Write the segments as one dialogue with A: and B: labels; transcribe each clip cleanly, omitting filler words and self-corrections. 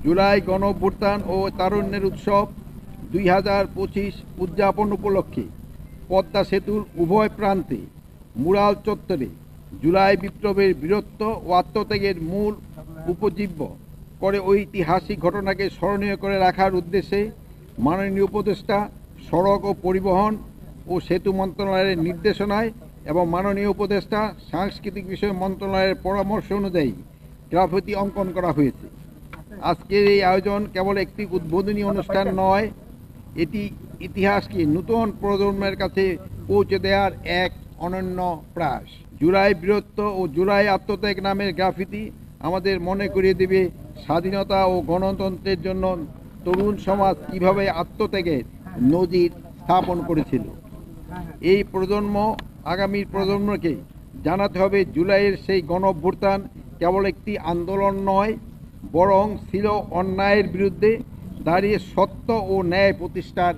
A: জুলাই গণঅভ্যুত্থান ও তারুণ্যের উৎসব 2025 উদযাপন উপলক্ষে পদ্মা সেতুর উভয় প্রান্তে মুরাল চত্বরে জুলাই বিপ্লবের বীরত্ব ও আত্মত্যাগের মূল উপজীব্য করে ঐতিহাসিক ঘটনাকে স্মরণীয় করে রাখার উদ্দেশ্যে মাননীয় উপদেষ্টা সড়ক ও পরিবহন ও সেতু মন্ত্রণালয়ের নির্দেশনায় এবং মাননীয় উপদেষ্টা সাংস্কৃতিক বিষয় মন্ত্রণালয়ের পরামর্শ অনুযায়ী গ্রাফিতি অঙ্কন করা হয়েছে। আজকের এই আয়োজন কেবল একটি উদ্বোধনী অনুষ্ঠান নয়, এটি ইতিহাসকে নতুন প্রজন্মের কাছে পৌঁছে দেওয়ার এক অনন্য প্রয়াস। জুলাই বীরত্ব ও জুলাই আত্মত্যাগ নামের গ্রাফিতি আমাদের মনে করিয়ে দেবে স্বাধীনতা ও গণতন্ত্রের জন্য তরুণ সমাজ কীভাবে আত্মত্যাগের নজির স্থাপন করেছিল। এই প্রজন্ম আগামী প্রজন্মকে জানাতে হবে জুলাইয়ের সেই গণঅভ্যুত্থান কেবল একটি আন্দোলন নয়, বরং ছিল অন্যায়ের বিরুদ্ধে দাঁড়িয়ে সত্য ও ন্যায় প্রতিষ্ঠার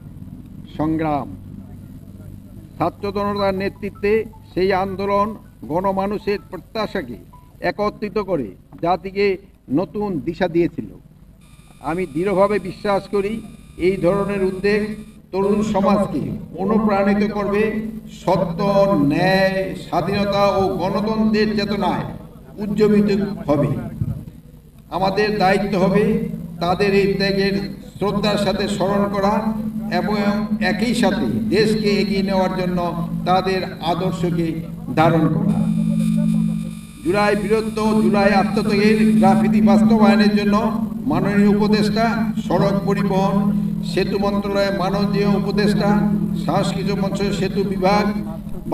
A: সংগ্রাম। ছাত্র জনতার নেতৃত্বে সেই আন্দোলন গণমানুষের প্রত্যাশাকে একত্রিত করে জাতিকে নতুন দিশা দিয়েছিল। আমি দৃঢ়ভাবে বিশ্বাস করি এই ধরনের উদ্যোগ তরুণ সমাজকে অনুপ্রাণিত করবে, সত্য, ন্যায়, স্বাধীনতা ও গণতন্ত্রের চেতনায় উজ্জীবিত হবে। আমাদের দায়িত্ব হবে তাদের এই ত্যাগের শ্রদ্ধার সাথে স্মরণ করা এবং একই সাথে দেশকে এগিয়ে নেওয়ার জন্য তাদের আদর্শকে ধারণ করা। জুলাই বীরত্ব, জুলাই আত্মত্যাগের গ্রাফিতি বাস্তবায়নের জন্য মাননীয় উপদেষ্টা সড়ক পরিবহন সেতু মন্ত্রণালয়ের মাননীয় উপদেষ্টা সাংস্কৃতিক মঞ্চ সেতু বিভাগ,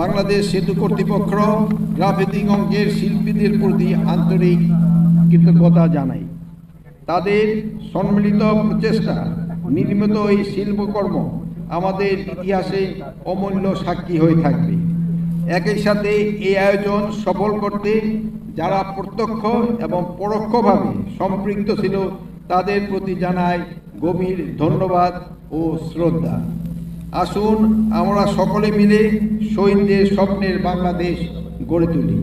A: বাংলাদেশ সেতু কর্তৃপক্ষ, গ্রাফিতি অঙ্কের শিল্পীদের প্রতি আন্তরিক কৃতজ্ঞতা জানাই। তাদের সম্মিলিত প্রচেষ্টা নির্মিত এই শিল্পকর্ম আমাদের ইতিহাসে অমূল্য সাক্ষী হয়ে থাকবে। একই সাথে এই আয়োজন সফল করতে যারা প্রত্যক্ষ এবং পরোক্ষভাবে সম্পৃক্ত ছিল তাদের প্রতি জানাই গভীর ধন্যবাদ ও শ্রদ্ধা। আসুন আমরা সকলে মিলে শহীদদের স্বপ্নের বাংলাদেশ গড়ে তুলি।